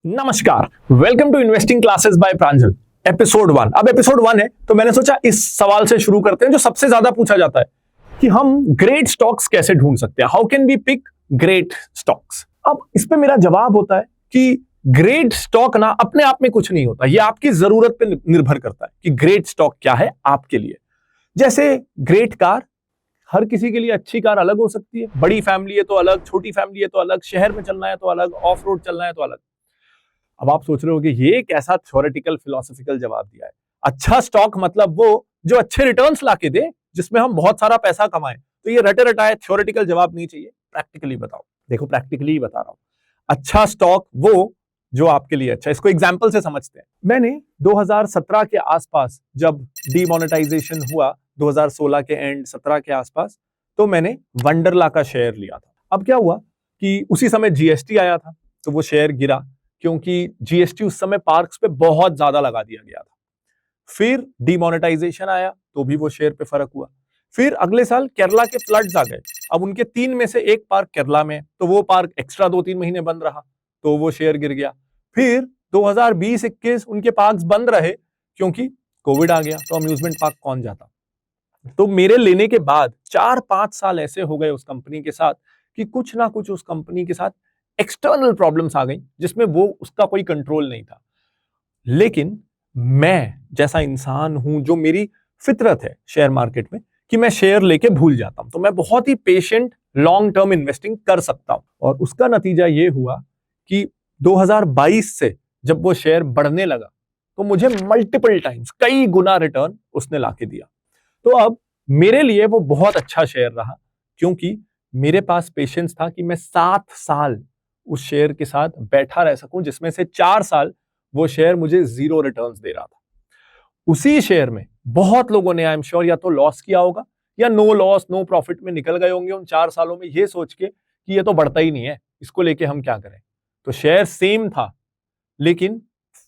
नमस्कार, welcome to investing classes by Pranjal. Episode 1। अब episode 1 है तो मैंने सोचा इस सवाल से शुरू करते हैं जो सबसे ज्यादा पूछा जाता है कि हम ग्रेट स्टॉक्स कैसे ढूंढ सकते हैं। How can we pick great stocks. अब इस पे मेरा जवाब होता है कि ग्रेट स्टॉक ना अपने आप में कुछ नहीं होता, ये आपकी जरूरत पे निर्भर करता है कि ग्रेट स्टॉक क्या है आपके लिए। जैसे ग्रेट कार, हर किसी के लिए अच्छी कार अलग हो सकती है। बड़ी फैमिली है तो अलग, छोटी फैमिली है तो अलग, शहर में चलना है तो अलग, ऑफ रोड चलना है तो अलग। अब आप सोच रहे हो कि ये कैसा थ्योरेटिकल फिलोसॉफिकल जवाब दिया है। अच्छा स्टॉक मतलब वो जो अच्छे रिटर्न्स लाके दे, जिसमें हम बहुत सारा पैसा कमाएं। तो ये रटे रटाए थ्योरेटिकल जवाब नहीं चाहिए, प्रैक्टिकली बताओ। देखो प्रैक्टिकली ही बता रहा हूं। अच्छा स्टॉक वो जो आपके लिए अच्छा। इसको एग्जांपल से समझते हैं। मैंने 2017 के आसपास जब डीमोनेटाइजेशन हुआ, 2016 के एंड 17 के आसपास, तो मैंने वंडरला का शेयर लिया था। अब क्या हुआ कि उसी समय जीएसटी आया था तो वो शेयर गिरा, क्योंकि जीएसटी उस समय पार्क्स पे बहुत ज्यादा लगा दिया गया था। फिर डीमोनेटाइजेशन आया तो भी वो शेयर पे फर्क हुआ। फिर अगले साल केरला के फ्लड्स आ गए। अब उनके 3 में से एक पार्क केरला में, तो वो पार्क एक्स्ट्रा 2-3 महीने बंद रहा तो वो शेयर गिर गया। फिर 2020-21 उनके पार्क्स बंद रहे क्योंकि कोविड आ गया, तो अम्यूजमेंट पार्क कौन जाता। तो मेरे लेने के बाद 4-5 साल ऐसे हो गए उस कंपनी के साथ कि कुछ ना कुछ उस कंपनी के साथ एक्सटर्नल प्रॉब्लम्स आ गई, जिसमें वो उसका कोई कंट्रोल नहीं था। लेकिन मैं जैसा इंसान हूं, जो मेरी फितरत है शेयर मार्केट में, कि मैं शेयर लेके भूल जाता हूं, तो मैं बहुत ही पेशेंट लॉन्ग टर्म इन्वेस्टिंग कर सकता हूं। और उसका नतीजा ये हुआ कि 2022 से जब वो शेयर बढ़ने लगा तो मुझे मल्टीपल टाइम्स, कई गुना रिटर्न उसने लाके दिया। तो अब मेरे लिए वो बहुत अच्छा शेयर रहा, क्योंकि मेरे पास पेशेंस था कि मैं 7 साल उस शेयर के साथ बैठा रह सकूं, जिसमें से 4 साल वो शेयर मुझे 0 रिटर्न्स दे रहा था। उसी शेयर में बहुत लोगों ने, आई एम श्योर, या तो लॉस किया होगा या नो लॉस नो प्रॉफिट में निकल गए होंगे उन 4 सालों में, ये सोच के कि ये तो बढ़ता ही नहीं है, इसको लेके हम क्या करें। तो शेयर सेम था, लेकिन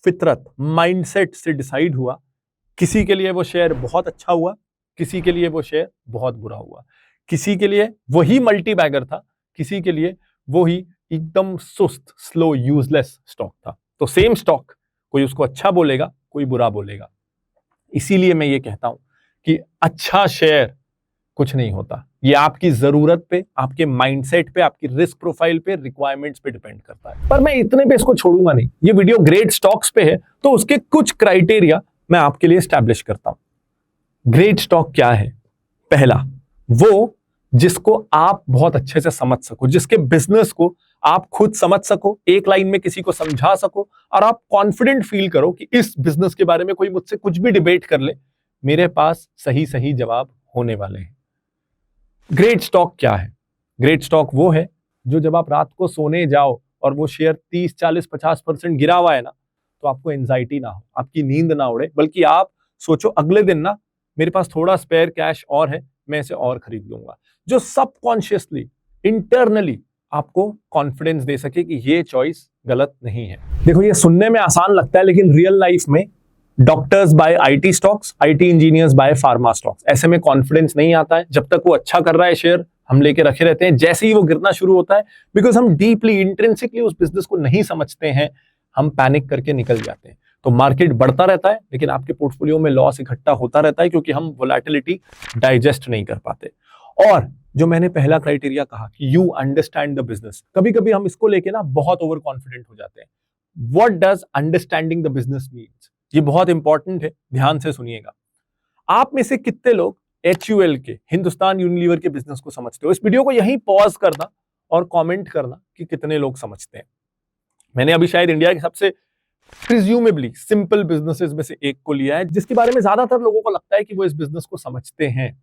फितरत, माइंडसेट से डिसाइड हुआ। किसी के लिए वो शेयर बहुत अच्छा हुआ, किसी के लिए वो शेयर बहुत बुरा हुआ। किसी के लिए वही मल्टी बैगर था, किसी के लिए वही एकदम सुस्त, स्लो, यूजलेस स्टॉक था। तो सेम स्टॉक, कोई उसको अच्छा बोलेगा, कोई बुरा बोलेगा। इसीलिए मैं ये कहता हूं कि अच्छा शेयर कुछ नहीं होता। ये आपकी जरूरत पे, आपके माइंडसेट पे, आपकी रिस्क प्रोफाइल पे, रिक्वायरमेंट्स पे डिपेंड करता है। पर मैं इतने पे इसको छोड़ूंगा नहीं। ये वीडियो ग्रेट स्टॉक्स पे है तो उसके कुछ क्राइटेरिया मैं आपके लिए स्टैब्लिश करता हूं। ग्रेट स्टॉक क्या है? पहला, वो जिसको आप बहुत अच्छे से समझ सको, जिसके बिजनेस को आप खुद समझ सको, एक लाइन में किसी को समझा सको, और आप कॉन्फिडेंट फील करो कि इस बिजनेस के बारे में कोई मुझसे कुछ भी डिबेट कर ले, मेरे पास सही सही जवाब होने वाले हैं। ग्रेट स्टॉक क्या है? ग्रेट स्टॉक वो है जो जब आप रात को सोने जाओ और वो शेयर 30-40-50% गिरा हुआ है ना, तो आपको एंजाइटी ना हो, आपकी नींद ना उड़े, बल्कि आप सोचो अगले दिन ना, मेरे पास थोड़ा स्पेयर कैश और है, मैं इसे और खरीद लूंगा। जो सबकॉन्शियसली, इंटरनली आपको कॉन्फिडेंस दे सके कि ये चॉइस गलत नहीं है। देखो, ये सुनने में आसान लगता है, लेकिन रियल लाइफ में doctors buy IT stocks, IT engineers buy pharma stocks, ऐसे में कॉन्फिडेंस नहीं आता है। जब तक वो अच्छा कर रहा है शेयर, हम लेके रखे रहते हैं। जैसे ही वो गिरना शुरू होता है, बिकॉज हम डीपली, इंट्रिंसिकली उस बिजनेस को नहीं समझते हैं, हम पैनिक करके निकल जाते हैं। तो मार्केट बढ़ता रहता है, लेकिन आपके पोर्टफोलियो में लॉस इकट्ठा होता रहता है, क्योंकि हम वोलेटिलिटी डाइजेस्ट नहीं कर पाते। और जो मैंने पहला क्राइटेरिया कहा कि यू अंडरस्टैंड द बिजनेस, कभी कभी हम इसको लेके ना बहुत ओवर कॉन्फिडेंट हो जाते हैं। What does understanding the business means? ये बहुत इंपॉर्टेंट है, ध्यान से सुनिएगा। आप में से कितने लोग HUL के, हिंदुस्तान यूनिलीवर के बिजनेस को समझते हो? इस वीडियो को यहीं पॉज करना और कमेंट करना कि कितने लोग समझते हैं। मैंने अभी शायद इंडिया के सबसे प्रिज्यूमेबली सिंपल बिजनेसेस में से एक को लिया है, जिसके बारे में ज्यादातर लोगों को लगता है कि वो इस बिजनेस को समझते हैं।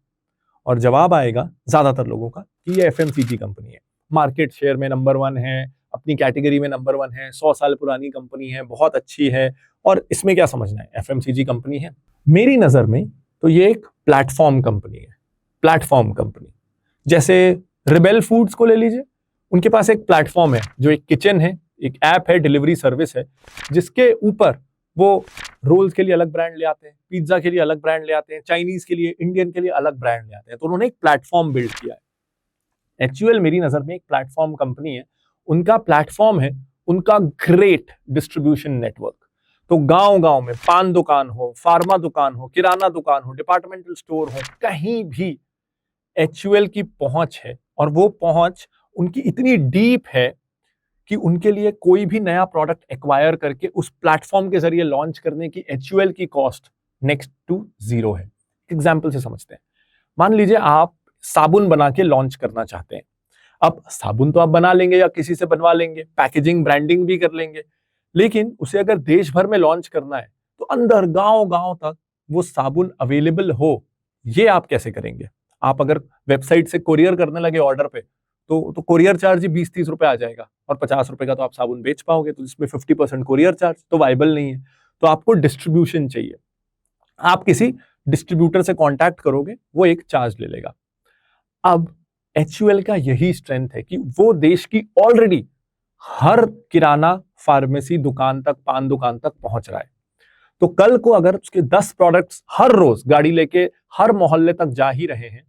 और जवाब आएगा ज्यादातर लोगों का कि ये FMCG कंपनी है। मार्केट शेयर में नंबर 1 है, अपनी कैटेगरी में नंबर 1 है, 100 साल पुरानी कंपनी है, बहुत अच्छी है। और इसमें क्या समझना है, FMCG कंपनी है। मेरी नजर में तो ये एक प्लेटफॉर्म कंपनी है। प्लेटफॉर्म कंपनी जैसे रिबेल फूड्स को ले लीजिए, उनके पास एक प्लेटफॉर्म है, जो एक किचन है, एक ऐप है, डिलीवरी सर्विस है, जिसके ऊपर वो रोल्स के लिए अलग ब्रांड ले आते हैं, पिज्जा के लिए अलग ब्रांड ले आते हैं, चाइनीज के लिए, इंडियन के लिए अलग ब्रांड ले आते हैं। तो उन्होंने एक प्लेटफॉर्म बिल्ड किया है। HUL मेरी नजर में एक प्लेटफॉर्म कंपनी है। उनका प्लेटफॉर्म है, उनका ग्रेट डिस्ट्रीब्यूशन नेटवर्क। तो गांव गांव में पान दुकान हो, फार्मा दुकान हो, किराना दुकान हो, डिपार्टमेंटल स्टोर हो, कहीं भी HUL की पहुंच है। और वो पहुंच उनकी इतनी डीप है कि उनके लिए कोई भी नया प्रोडक्ट एक्वायर करके उस प्लेटफॉर्म के जरिए लॉन्च करने की HUL की कॉस्ट नेक्स्ट टू जीरो है। एग्जाम्पल से समझते हैं। मान लीजिए आप साबुन बना के लॉन्च करना चाहते हैं। अब साबुन तो आप बना लेंगे या किसी से बनवा लेंगे, पैकेजिंग ब्रांडिंग भी कर लेंगे, लेकिन उसे अगर देश भर में लॉन्च करना है तो अंदर गांव गांव तक वो साबुन अवेलेबल हो, ये आप कैसे करेंगे? आप अगर वेबसाइट से कोरियर करने लगे ऑर्डर पे तो कोरियर चार्ज ही 20-30 रुपए आ जाएगा और 50 रुपए का तो आप साबुन बेच पाओगे, तो इसमें 50% कोरियर चार्ज तो वाइबल नहीं है। तो आपको डिस्ट्रीब्यूशन चाहिए। आप किसी डिस्ट्रीब्यूटर से कांटेक्ट करोगे, वो एक चार्ज ले लेगा। अब HUL का यही स्ट्रेंथ है कि वो देश की ऑलरेडी हर किराना, फार्मेसी दुकान तक, पान दुकान तक पहुंच रहा है। तो कल को अगर उसके 10 प्रोडक्ट्स हर रोज गाड़ी लेके हर मोहल्ले तक जा ही रहे हैं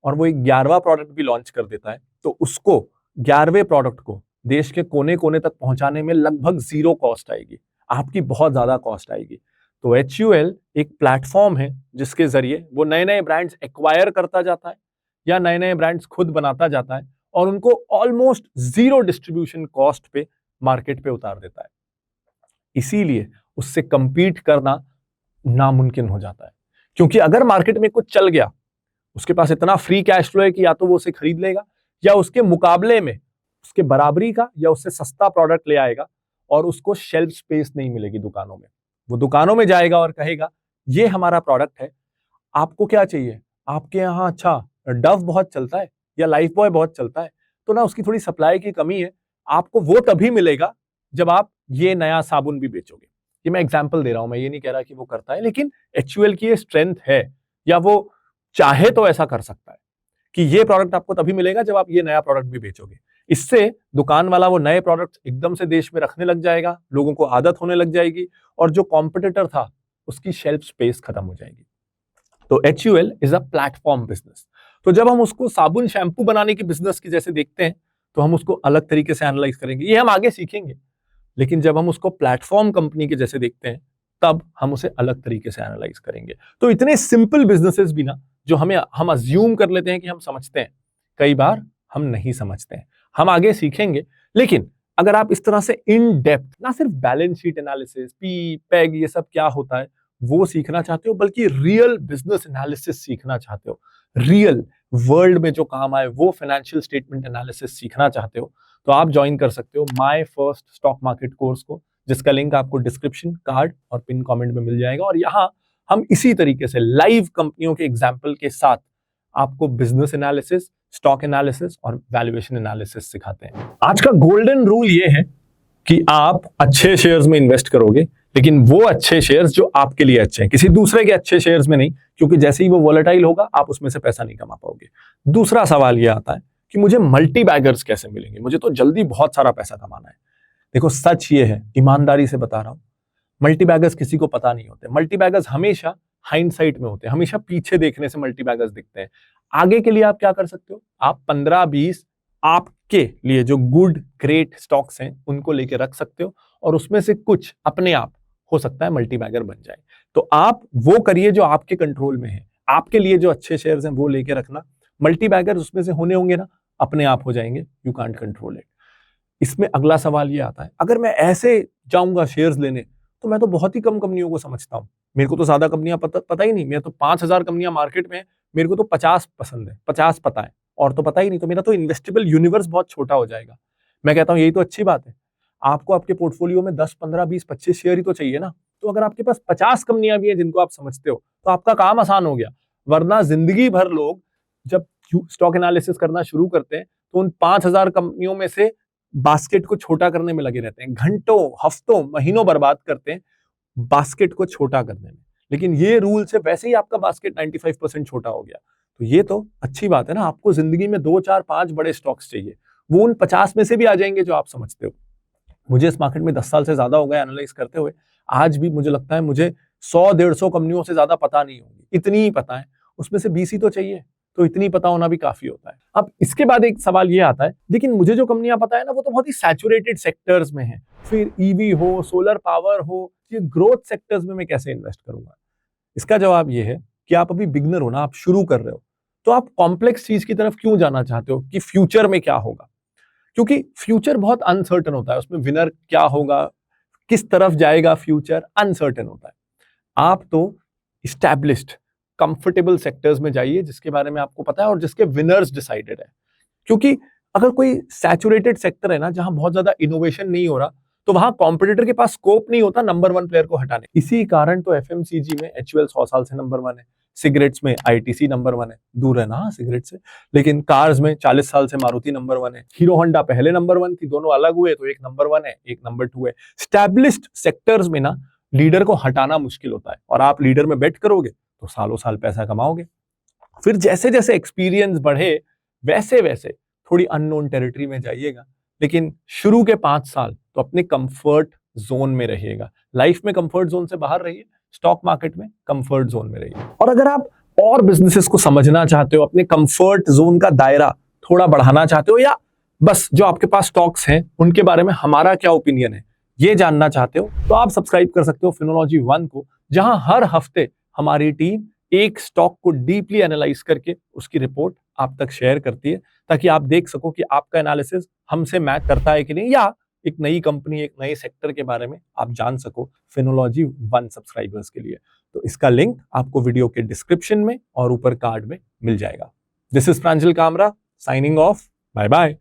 और वो एक 11वां प्रोडक्ट भी लॉन्च कर देता है, तो उसको 11वें प्रोडक्ट को देश के कोने कोने तक पहुंचाने में लगभग जीरो कॉस्ट आएगी, आपकी बहुत ज्यादा कॉस्ट आएगी। तो HUL एक प्लेटफॉर्म है जिसके जरिए वो नए नए ब्रांड्स एक्वायर करता जाता है या नए नए ब्रांड्स खुद बनाता जाता है और उनको ऑलमोस्ट जीरो डिस्ट्रीब्यूशन कॉस्ट पे मार्केट पे उतार देता है। इसीलिए उससे कंपीट करना नामुमकिन हो जाता है, क्योंकि अगर मार्केट में कुछ चल गया, उसके पास इतना फ्री कैश फ्लो है कि या तो वो उसे खरीद लेगा या उसके मुकाबले में उसके बराबरी का या उससे सस्ता प्रोडक्ट ले आएगा और उसको शेल्फ स्पेस नहीं मिलेगी दुकानों में। वो दुकानों में जाएगा और कहेगा ये हमारा प्रोडक्ट है, आपको क्या चाहिए? आपके यहाँ अच्छा डव बहुत चलता है या लाइफ बॉय बहुत चलता है, तो ना उसकी थोड़ी सप्लाई की कमी है, आपको वो तभी मिलेगा जब आप ये नया साबुन भी बेचोगे। ये मैं एग्जांपल दे रहा हूं, मैं ये नहीं कह रहा कि वो करता है, लेकिन HUL की ये स्ट्रेंथ है या वो चाहे तो ऐसा कर सकता है कि ये प्रोडक्ट आपको तभी मिलेगा जब आप ये नया प्रोडक्ट भी बेचोगे। इससे दुकान वाला वो नए प्रोडक्ट एकदम से देश में रखने लग जाएगा, लोगों को आदत होने लग जाएगी और जो कॉम्पिटिटर था उसकी शेल्फ स्पेस खत्म हो जाएगी। तो HUL is a platform business. तो जब हम उसको साबुन शैम्पू बनाने की बिजनेस की जैसे देखते हैं तो हम उसको अलग तरीके से एनालाइज करेंगे, ये हम आगे सीखेंगे। लेकिन जब हम उसको प्लेटफॉर्म कंपनी के जैसे देखते हैं तब हम उसे अलग तरीके से एनालाइज करेंगे। तो इतने सिंपल बिजनेसेस भी ना, जो हम अज्यूम कर लेते हैं कि हम समझते हैं, कई बार हम नहीं समझते हैं। हम आगे सीखेंगे। लेकिन अगर आप इस तरह से इन डेप्थ ना सिर्फ balance sheet analysis, P peg ये सब क्या होता है वो सीखना चाहते हो, बल्कि रियल बिजनेस एनालिसिस सीखना चाहते हो, रियल वर्ल्ड में जो काम आए वो फाइनेंशियल स्टेटमेंट एनालिसिस सीखना चाहते हो, तो आप ज्वाइन कर सकते हो my first stock market course को, जिसका लिंक आपको डिस्क्रिप्शन, कार्ड और पिन कमेंट में मिल जाएगा। और यहाँ हम इसी तरीके से लाइव कंपनियों के एग्जाम्पल के साथ आपको बिजनेस एनालिसिस, स्टॉक एनालिसिस और वैल्यूएशन एनालिसिस सिखाते हैं। आज का गोल्डन रूल ये है कि आप अच्छे शेयर्स में इन्वेस्ट करोगे, लेकिन वो अच्छे शेयर्स जो आपके लिए अच्छे हैं, किसी दूसरे के अच्छे शेयर्स में नहीं, क्योंकि जैसे ही वो वोलेटाइल होगा आप उसमें से पैसा नहीं कमा पाओगे। दूसरा सवाल ये आता है कि मुझे मल्टी बैगर्स कैसे मिलेंगे, मुझे तो जल्दी बहुत सारा पैसा कमाना है। देखो सच ये है, ईमानदारी से बता रहा हूं, मल्टी बैगर्स किसी को पता नहीं होते। मल्टी बैगर्स हमेशा हाइंडसाइट में होते हैं, हमेशा पीछे देखने से मल्टी बैगर्स दिखते हैं। आगे के लिए आप क्या कर सकते हो, आप 15-20 आपके लिए जो गुड ग्रेट स्टॉक्स हैं उनको लेके रख सकते हो और उसमें से कुछ अपने आप हो सकता है मल्टी बैगर बन जाए। तो आप वो करिए जो आपके कंट्रोल में है, आपके लिए जो अच्छे शेयर्स हैं वो लेके रखना। मल्टी बैगर उसमें से होने होंगे ना, अपने आप हो जाएंगे, यू कांट कंट्रोल इट। इसमें अगला सवाल ये आता है, अगर मैं ऐसे जाऊंगा शेयर्स लेने तो मैं तो बहुत ही कम कंपनियों को समझता हूं, मेरे को तो ज्यादा कंपनियां पता ही नहीं, मेरा तो 5000 कंपनियां मार्केट में है, मेरे को तो 50 पसंद है, 50 पता है और तो पता ही नहीं, तो मेरा तो इन्वेस्टेबल यूनिवर्स बहुत छोटा हो जाएगा। मैं कहता हूं यही तो अच्छी बात है, आपको आपके पोर्टफोलियो में 10, 15, 20, 25 शेयर ही तो चाहिए ना। तो अगर आपके पास 50 कंपनियां भी हैं जिनको आप समझते हो तो आपका काम आसान हो गया। वरना जिंदगी भर लोग जब स्टॉक एनालिसिस करना शुरू करते हैं तो उन 5000 कंपनियों में से बास्केट को छोटा करने में लगे रहते हैं, घंटों, हफ्तों, महीनों बर्बाद करते हैं बास्केट को छोटा करने में। लेकिन ये रूल से वैसे ही आपका बास्केट 95% छोटा हो गया। तो ये तो अच्छी बात है ना, आपको जिंदगी में 2, 4, 5 बड़े स्टॉक्स चाहिए, वो उन 50 में से भी आ जाएंगे जो आप समझते हो। मुझे इस मार्केट में 10 साल से ज्यादा हो गए एनालाइज करते हुए, आज भी मुझे लगता है मुझे 100-150 कंपनियों से ज्यादा पता नहीं होगी, इतनी ही पता है, उसमें से 20 ही तो चाहिए। तो इतनी पता होना भी काफी होता है। अब इसके बाद एक सवाल ये आता है, लेकिन मुझे जो कंपनियां पता है ना वो तो बहुत ही सैचुरेटेड सेक्टर्स में है, फिर ईवी हो, सोलर पावर हो, ये ग्रोथ सेक्टर्स में मैं कैसे इन्वेस्ट करूंगा? इसका जवाब ये है कि आप अभी बिगनर हो ना, आप शुरू कर रहे हो, तो आप कॉम्प्लेक्स चीज की तरफ क्यों जाना चाहते हो कि फ्यूचर में क्या होगा? क्योंकि फ्यूचर बहुत अनसर्टन होता है, उसमें विनर क्या होगा, किस तरफ जाएगा फ्यूचर, अनसर्टन होता है। आप तो इस्टेब्लिश्ड कंफर्टेबल सेक्टर्स में जाइए जिसके बारे में आपको पता है और जिसके विनर्स डिसाइडेड है। क्योंकि अगर कोई सैचुरेटेड सेक्टर है ना जहां बहुत ज्यादा इनोवेशन नहीं हो रहा, तो वहां कॉम्पिटिटर के पास स्कोप नहीं होता नंबर 1 प्लेयर को हटाने। इसी कारण तो एफएमसीजी में एचयूएल 100 साल से नंबर 1 है, सिगरेट्स में आईटीसी नंबर 1 है, दूर है ना सिगरेट से, लेकिन कार्स में 40 साल से मारुति नंबर 1 है, हीरो होंडा पहले नंबर 1 थी, दोनों अलग हुए तो एक नंबर 1 है, एक नंबर 2 है। स्टैब्लिश्ड सेक्टर्स में ना लीडर को हटाना मुश्किल होता है, और आप लीडर में बेट करोगे तो सालों साल पैसा कमाओगे। फिर जैसे जैसे एक्सपीरियंस बढ़े वैसे वैसे थोड़ी अननोन टेरिटरी में जाइएगा, लेकिन शुरू के 5 साल तो अपने कंफर्ट जोन में रहिएगा। लाइफ में कंफर्ट जोन से बाहर रहिए, स्टॉक मार्केट में कंफर्ट जोन में रहिए। और अगर आप और बिजनेसेस को समझना चाहते हो, अपने कंफर्ट जोन का दायरा थोड़ा बढ़ाना चाहते हो, या बस जो आपके पास स्टॉक्स हैं उनके बारे में हमारा क्या ओपिनियन है ये जानना चाहते हो, तो आप सब्सक्राइब कर सकते हो फिनोलॉजी 1 को, जहां हर हफ्ते हमारी टीम एक स्टॉक को डीपली एनालाइज करके उसकी रिपोर्ट आप तक शेयर करती है, ताकि आप देख सको कि आपका एनालिसिस हमसे मैच करता है कि नहीं, या एक नई कंपनी, एक नए सेक्टर के बारे में आप जान सको फिनोलॉजी 1 सब्सक्राइबर्स के लिए। तो इसका लिंक आपको वीडियो के डिस्क्रिप्शन में और ऊपर कार्ड में मिल जाएगा। This is Pranjal Kamra signing off. Bye bye.